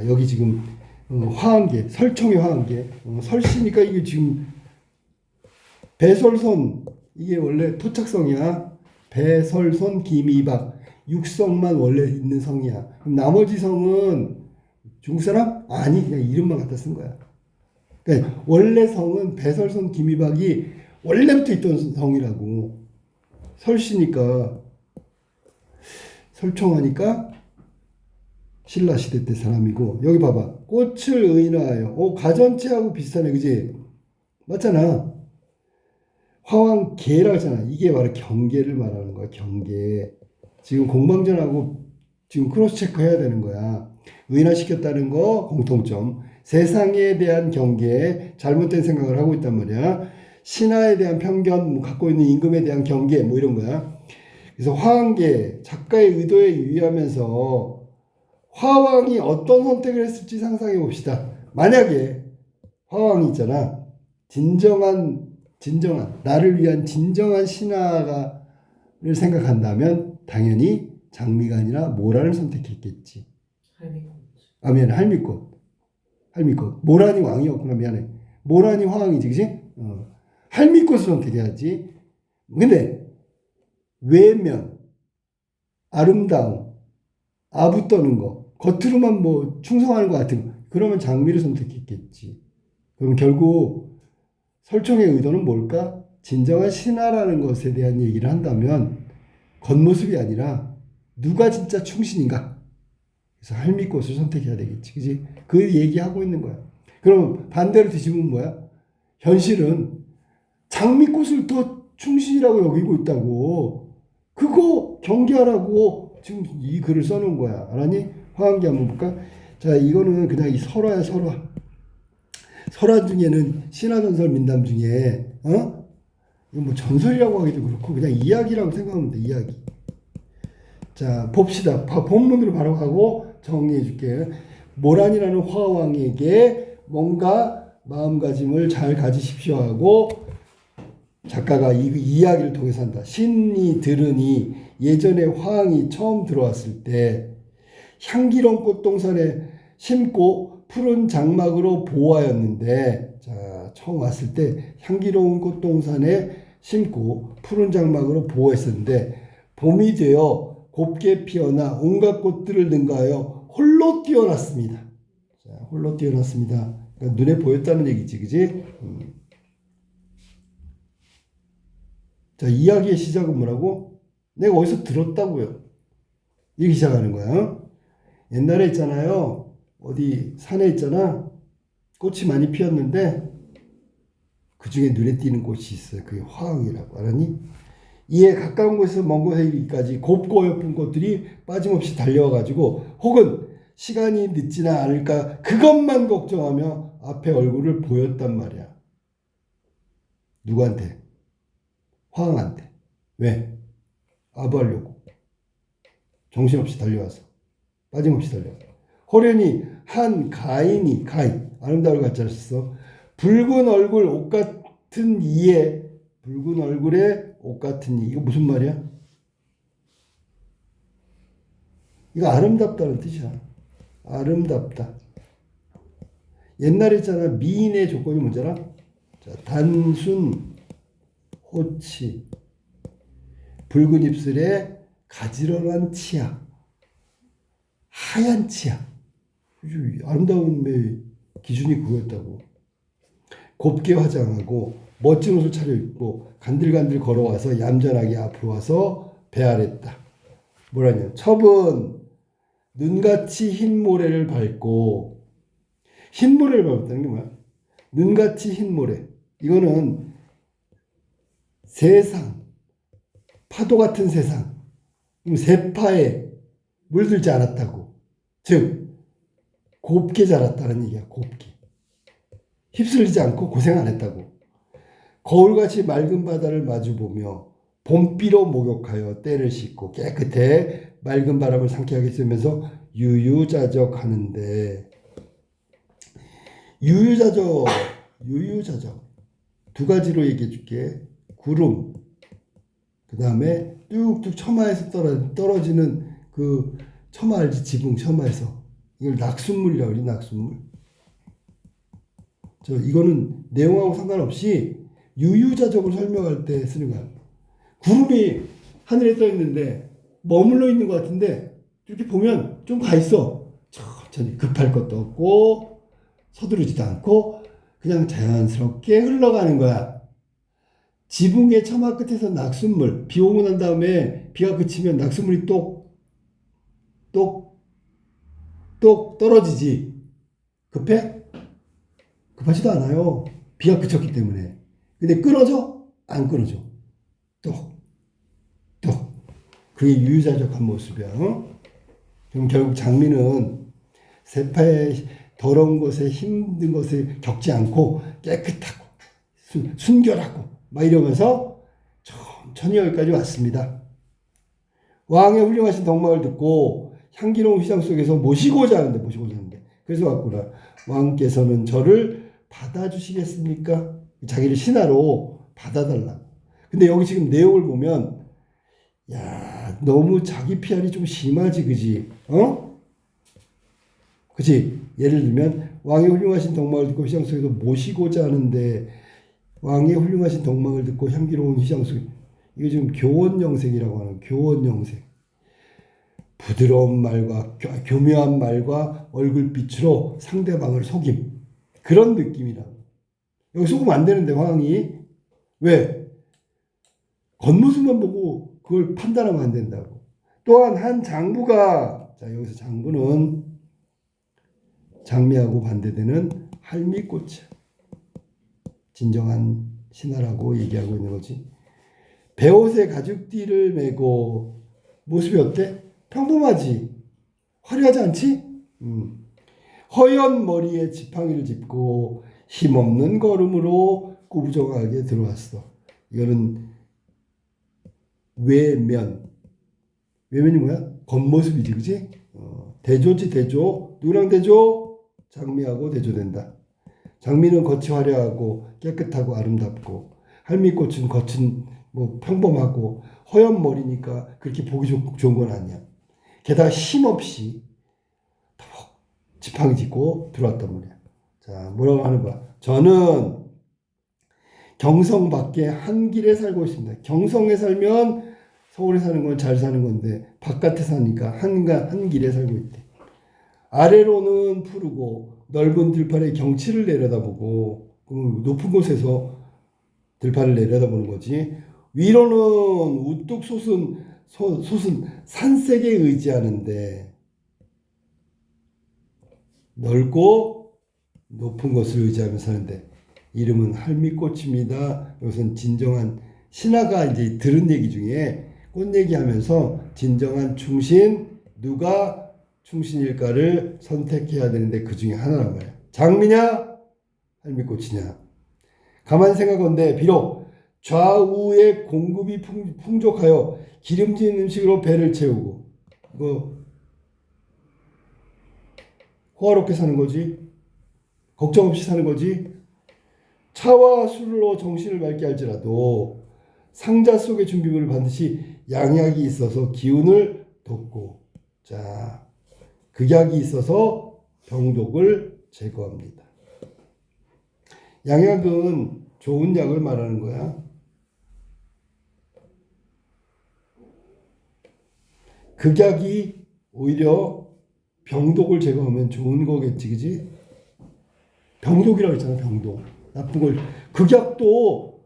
여기 지금 화한계, 설총의 화한계, 설씨니까 이게 지금 배설손, 이게 원래 토착성이야. 배설손 김이박, 육성만 원래 있는 성이야. 그럼 나머지 성은 중국 사람? 아니, 그냥 이름만 갖다 쓴 거야. 그러니까 원래 성은 배설손 김이박이 원래부터 있던 성이라고. 설씨니까, 설총하니까 신라 시대 때 사람이고. 여기 봐봐, 꽃을 의인화하여. 가전체하고 비슷하네, 그지? 맞잖아. 화왕계라고 하잖아. 이게 바로 경계를 말하는 거야. 경계. 지금 공방전하고 지금 크로스 체크 해야 되는 거야. 의인화시켰다는 거 공통점. 세상에 대한 경계, 잘못된 생각을 하고 있단 말이야. 신화에 대한 편견, 갖고 있는 임금에 대한 경계, 이런 거야. 그래서 화왕계, 작가의 의도에 유의하면서 화왕이 어떤 선택을 했을지 상상해 봅시다. 만약에 화왕이 있잖아. 진정한 나를 위한 진정한 신화를 생각한다면 당연히 장미가 아니라 모란을 선택했겠지. 할미꽃. 모란이 왕이었구나. 미안해. 모란이 화왕이지, 그지? 할미꽃을 선택해야지. 근데 외면, 아름다움, 아부 떠는 거, 겉으로만 충성하는 것 같은 거, 그러면 장미를 선택했겠지. 그럼 결국 설총의 의도는 뭘까? 진정한 신화라는 것에 대한 얘기를 한다면 겉모습이 아니라 누가 진짜 충신인가? 그래서 할미꽃을 선택해야 되겠지. 그지? 그 얘기하고 있는 거야. 그럼 반대로 뒤집으면 뭐야? 현실은 장미꽃을 더 충신이라고 여기고 있다고. 그거 경계하라고 지금 이 글을 써놓은 거야. 알았니? 화한계 한번 볼까? 자, 이거는 그냥 이 설화야, 설화. 설화 중에는 신화전설 민담 중에 이거 전설이라고 하기도 그렇고 그냥 이야기라고 생각하면 돼. 이야기. 자, 봅시다. 본문으로 바로 가고 정리해 줄게. 모란이라는 화왕에게 뭔가 마음가짐을 잘 가지십시오 하고 작가가 이 이야기를 통해서 한다. 신이 들으니 예전에 화왕이 처음 들어왔을 때 향기로운 꽃동산에 심고 푸른 장막으로 보호하였는데, 자, 처음 왔을 때 향기로운 꽃동산에 심고 푸른 장막으로 보호했었는데 봄이 되어 곱게 피어나 온갖 꽃들을 능가하여 홀로 뛰어났습니다. 자, 홀로 뛰어났습니다. 그러니까 눈에 보였다는 얘기지, 그지? 자, 이야기의 시작은 뭐라고? 내가 어디서 들었다고요. 이렇게 시작하는 거야. 옛날에 있잖아요. 어디 산에 있잖아. 꽃이 많이 피었는데 그 중에 눈에 띄는 꽃이 있어요. 그게 화왕이라고. 알았니? 이에 가까운 곳에서 먼 곳에 이르기까지 곱고 예쁜 꽃들이 빠짐없이 달려와가지고 혹은 시간이 늦지나 않을까 그것만 걱정하며 앞에 얼굴을 보였단 말이야. 누구한테? 화왕한테. 왜? 아부하려고. 정신없이 달려와서. 빠짐없이 달려와서. 호련히 한 가인 아름다울 가짜를 썼어. 붉은 얼굴 옷 같은 이에 붉은 얼굴에 옷 같은 이. 이거 무슨 말이야? 이거 아름답다는 뜻이야. 아름답다. 옛날에 있잖아. 미인의 조건이 뭐잖아? 자, 단순 호치, 붉은 입술에 가지런한 치아, 하얀 치아. 아름다움의 기준이 그거였다고. 곱게 화장하고 멋진 옷을 차려입고 간들간들 걸어와서 얌전하게 앞으로 와서 배아랬다. 뭐라냐? 첩은 눈같이 흰 모래를 밟고, 흰 모래를 밟았다는 게 뭐야? 눈같이 흰 모래. 이거는 세상, 파도 같은 세상, 세파에 물들지 않았다고. 즉 곱게 자랐다는 얘기야. 곱게. 휩쓸리지 않고 고생 안 했다고. 거울같이 맑은 바다를 마주보며 봄비로 목욕하여 때를 씻고 깨끗해 맑은 바람을 상쾌하게 쐬면서 유유자적 하는데, 유유자적 두 가지로 얘기해 줄게. 구름, 그 다음에 뚝뚝 처마에서 떨어지는 그 처마 알지? 지붕 처마에서 이걸 낙순물이라고 그러지, 낙순물. 이거는 내용하고 상관없이 유유자적으로 설명할 때 쓰는 거야. 구름이 하늘에 떠 있는데 머물러 있는 것 같은데 이렇게 보면 좀 가 있어. 천천히 급할 것도 없고 서두르지도 않고 그냥 자연스럽게 흘러가는 거야. 지붕의 처마 끝에서 낙순물, 비 오고 난 다음에 비가 그치면 낙순물이 똑 떨어지지. 급해? 급하지도 않아요. 비가 그쳤기 때문에. 근데 끊어져? 안 끊어져. 똑. 그게 유유자적한 모습이야. 그럼 결국 장미는 세파의 더러운 것에 힘든 것을 겪지 않고 깨끗하고 순결하고 막 이러면서 천천히 여기까지 왔습니다. 왕의 훌륭하신 덕망을 듣고 향기로운 휘장 속에서 모시고자 하는데 그래서 왔구나. 왕께서는 저를 받아주시겠습니까? 자기를 신하로 받아달라. 근데 여기 지금 내용을 보면 야, 너무 자기 PR이 좀 심하지, 그지? 그지? 예를 들면 왕의 훌륭하신 덕망을 듣고 휘장 속에서 모시고자 하는데 왕의 훌륭하신 덕망을 듣고 향기로운 휘장 속에 이거 지금 교원영색이라고 하는 교원영색. 부드러운 말과 교묘한 말과 얼굴빛으로 상대방을 속임. 그런 느낌이라. 여기 속으면 안 되는데 왕이 왜? 겉모습만 보고 그걸 판단하면 안 된다고. 또한 한 장부가 여기서 장부는 장미하고 반대되는 할미꽃이야. 진정한 신하라고 얘기하고 있는 거지. 베옷에 가죽띠를 메고 모습이 어때? 평범하지. 화려하지 않지? 허연 머리에 지팡이를 짚고 힘없는 걸음으로 꾸부정하게 들어왔어. 이거는 외면이 뭐야? 겉모습이지, 그지? 대조지, 대조. 누구랑 대조? 장미하고 대조된다. 장미는 겉이 화려하고 깨끗하고 아름답고 할미꽃은 겉은 뭐 평범하고 허연 머리니까 그렇게 보기 좋은 건 아니야. 게다가 힘없이 지팡이 짚고 들어왔단 말이야. 자, 뭐라고 하는 거야? 저는 경성 밖에 한 길에 살고 있습니다. 경성에 살면 서울에 사는 건 잘 사는 건데 바깥에 사니까 한 길에 살고 있대. 아래로는 푸르고 넓은 들판에 경치를 내려다보고 높은 곳에서 들판을 내려다보는 거지. 위로는 우뚝 솟은 산색에 의지하는데 넓고 높은 것을 의지하며 사는데 이름은 할미꽃입니다. 이것은 진정한 신하가 이제 들은 얘기 중에 꽃 얘기하면서 진정한 충신 누가 충신일까를 선택해야 되는데 그 중에 하나란 말이야. 장미냐 할미꽃이냐. 가만 생각한데 비록 좌우의 공급이 풍족하여 기름진 음식으로 배를 채우고 이거 호화롭게 사는 거지. 걱정 없이 사는 거지. 차와 술로 정신을 맑게 할지라도 상자 속의 준비물을 반드시 양약이 있어서 기운을 돋고 자 극약이 있어서 병독을 제거합니다. 양약은 좋은 약을 말하는 거야. 극약이 오히려 병독을 제거하면 좋은 거겠지, 그지? 병독이라고 했잖아, 병독. 나쁜 걸. 극약도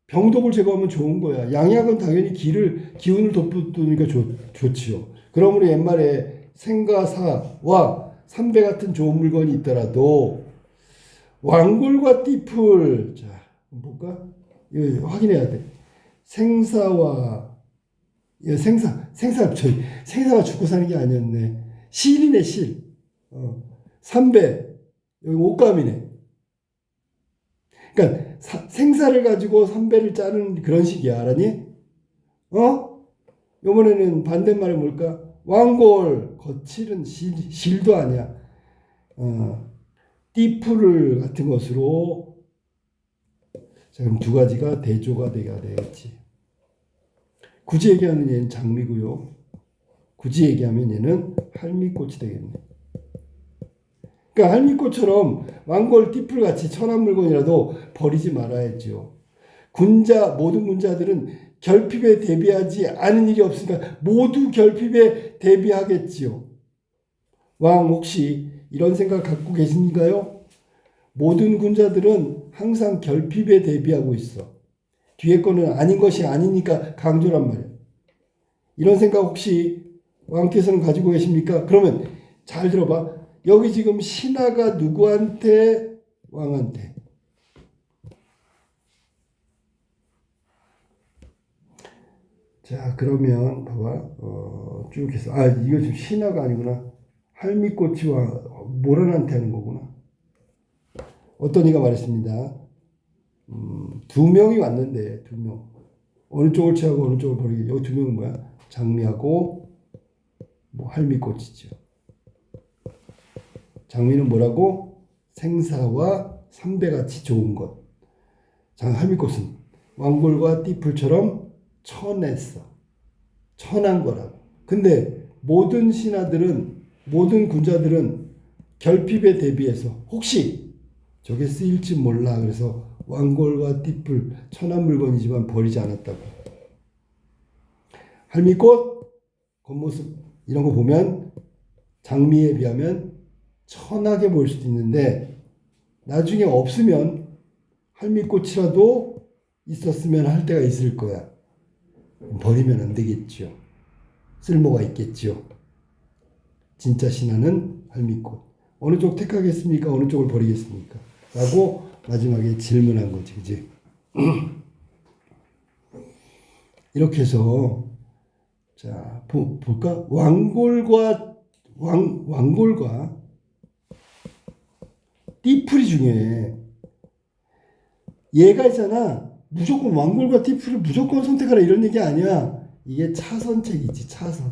병독을 제거하면 좋은 거야. 양약은 당연히 기운을 돋우니까 좋지요. 그러므로 옛말에 생가사와 삼배 같은 좋은 물건이 있더라도 왕골과 띠풀, 자, 볼까? 이거 확인해야 돼. 생사가 죽고 사는 게 아니었네. 실이네, 실. 삼배, 여기 옷감이네. 그러니까 생사를 가지고 삼배를 짜는 그런 식이야, 알았니? 요번에는 반대말은 뭘까? 왕골, 거칠은 실도 아니야. 띠풀을 같은 것으로 자, 그럼 두 가지가 대조가 되겠지. 굳이 얘기하면 얘는 장미고요. 굳이 얘기하면 얘는 할미꽃이 되겠네. 그러니까 할미꽃처럼 왕골 띠풀같이 천한 물건이라도 버리지 말아야죠. 모든 군자들은 결핍에 대비하지 않은 일이 없으니까 모두 결핍에 대비하겠지요. 왕 혹시 이런 생각 갖고 계신가요? 모든 군자들은 항상 결핍에 대비하고 있어. 뒤에 거는 아닌 것이 아니니까 강조란 말이야. 이런 생각 혹시 왕께서는 가지고 계십니까? 그러면 잘 들어봐. 여기 지금 신하가 누구한테? 왕한테. 자, 그러면 봐봐. 쭉 해서 이거 지금 신하가 아니구나. 할미꽃이 모란한테 하는 거구나. 어떤 이가 말했습니다. 두 명이 왔는데 두 명. 어느 쪽을 취하고 어느 쪽을 버리게. 여기 두 명은 뭐야? 장미하고 할미꽃이죠. 장미는 뭐라고? 생사와 삼배같이 좋은 것. 할미꽃은 왕골과 띠풀처럼 천했어. 천한 거라고. 근데 모든 신하들은, 모든 군자들은 결핍에 대비해서 혹시 저게 쓰일지 몰라 그래서 왕골과 띠풀 천한 물건이지만 버리지 않았다고. 할미꽃 겉모습 이런 거 보면 장미에 비하면 천하게 보일 수도 있는데 나중에 없으면 할미꽃이라도 있었으면 할 때가 있을 거야. 버리면 안 되겠죠. 쓸모가 있겠죠. 진짜 신하는 할미꽃. 어느 쪽 택하겠습니까? 어느 쪽을 버리겠습니까? 라고 마지막에 질문한 거지. 그지? 이렇게 해서 자, 볼까? 왕골과 띠풀이 중요해. 얘가 있잖아. 무조건 왕골과 띠풀을 무조건 선택하라 이런 얘기 아니야. 이게 차선책이지, 차선.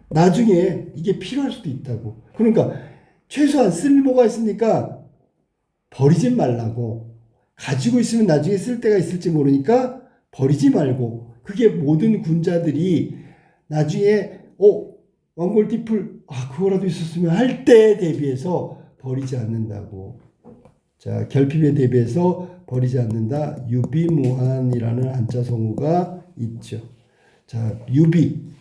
나중에 이게 필요할 수도 있다고. 그러니까 최소한 쓸모가 있으니까 버리지 말라고. 가지고 있으면 나중에 쓸 때가 있을지 모르니까 버리지 말고. 그게 모든 군자들이 나중에 왕골 띠풀 그거라도 있었으면 할 때에 대비해서 버리지 않는다고. 자, 결핍에 대비해서 버리지 않는다. 유비무한이라는 한자 성어가 있죠. 자, 유비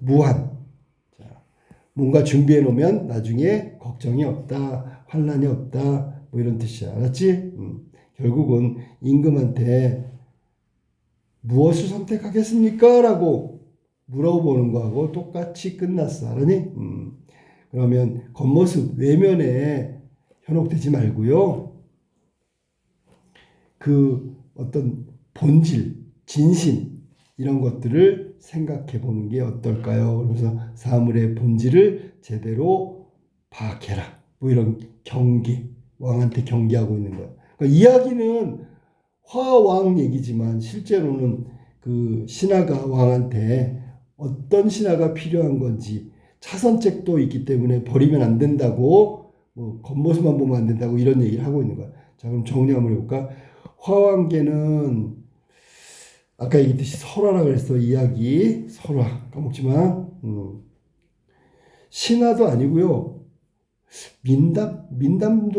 무한. 자, 뭔가 준비해 놓으면 나중에 걱정이 없다, 환란이 없다, 뭐 이런 뜻이야. 알았지? 결국은 임금한테 무엇을 선택하겠습니까? 라고 물어보는 거하고 똑같이 끝났어. 알았니? 그러면 겉모습, 외면에 현혹되지 말고요. 그 어떤 본질, 진심 이런 것들을 생각해 보는 게 어떨까요? 그래서 사물의 본질을 제대로 파악해라. 뭐 이런 경계, 왕한테 경계하고 있는 거야. 그러니까 이야기는 화왕 얘기지만 실제로는 그 신하가 왕한테 어떤 신하가 필요한 건지 차선책도 있기 때문에 버리면 안 된다고, 뭐 겉모습만 보면 안 된다고 이런 얘기를 하고 있는 거야. 자, 그럼 정리 한번 해볼까? 화왕계는 아까 얘기했듯이 설화라 그랬어. 이야기 설화 까먹지 마. 신화도 아니고요. 민담은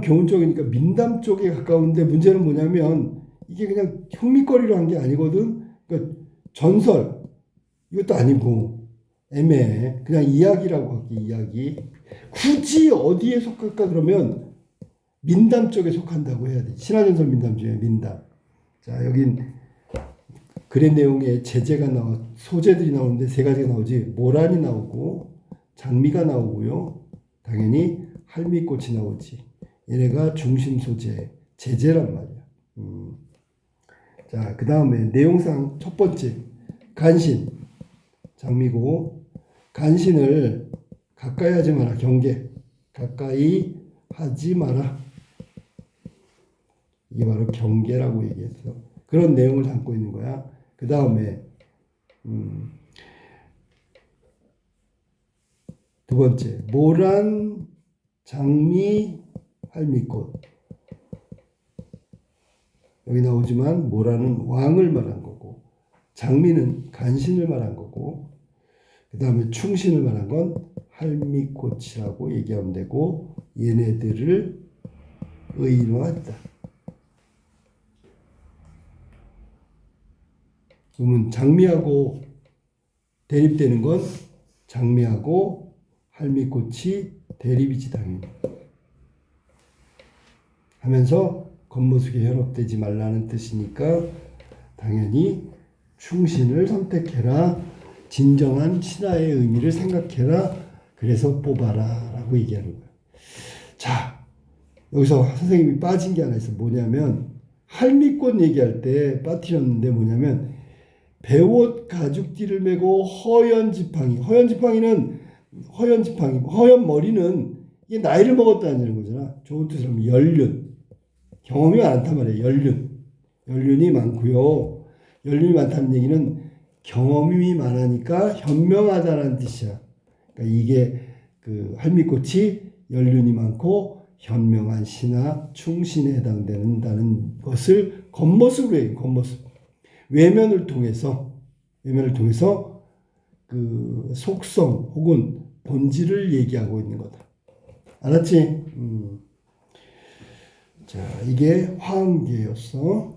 교훈 쪽이니까 민담 쪽에 가까운데 문제는 뭐냐면 이게 그냥 흥미거리로 한 게 아니거든. 그러니까 전설 이것도 아니고 애매해. 그냥 이야기라고 할게. 이야기. 굳이 어디에 속할까 그러면 민담 쪽에 속한다고 해야 돼. 신화전설 민담 중에 민담. 자, 여긴 글의 내용에 제재가 소재들이 나오는데 세 가지가 나오지. 모란이 나오고 장미가 나오고요. 당연히 할미꽃이 나오지. 얘네가 중심 소재, 제재란 말이야. 자, 그 다음에 내용상 첫 번째 간신, 장미고 간신을 가까이 하지 마라. 경계, 가까이 하지 마라. 이게 바로 경계라고 얘기했어. 그런 내용을 담고 있는 거야. 그 다음에 두 번째 모란, 장미, 할미꽃. 여기 나오지만 모란은 왕을 말한 거고 장미는 간신을 말한 거고 그 다음에 충신을 말한 건 할미꽃이라고 얘기하면 되고 얘네들을 의인화했다. 그러면 장미하고 대립되는 건 장미하고 할미꽃이 대립이지 당연히. 하면서 겉모습에 현혹되지 말라는 뜻이니까 당연히 충신을 선택해라. 진정한 신하의 의미를 생각해라. 그래서 뽑아라 라고 얘기하는 거예요. 자, 여기서 선생님이 빠진 게 하나 있어. 뭐냐면 할미꽃 얘기할 때 빠뜨렸는데 뭐냐면 배옷 가죽띠를 메고 허연 지팡이. 허연 머리는 이게 나이를 먹었다는 거잖아. 좋은 뜻으로 하면 연륜. 경험이 많단 말이에요. 연륜이 많고요. 연륜이 많다는 얘기는 경험이 많으니까 현명하다는 뜻이야. 그러니까 이게 그 할미꽃이 연륜이 많고 현명한 신하 충신에 해당된다는 것을 겉모습으로 얘기해. 겉모습. 외면을 통해서 그 속성 혹은 본질을 얘기하고 있는 거다. 알았지? 자, 이게 화엄계였어.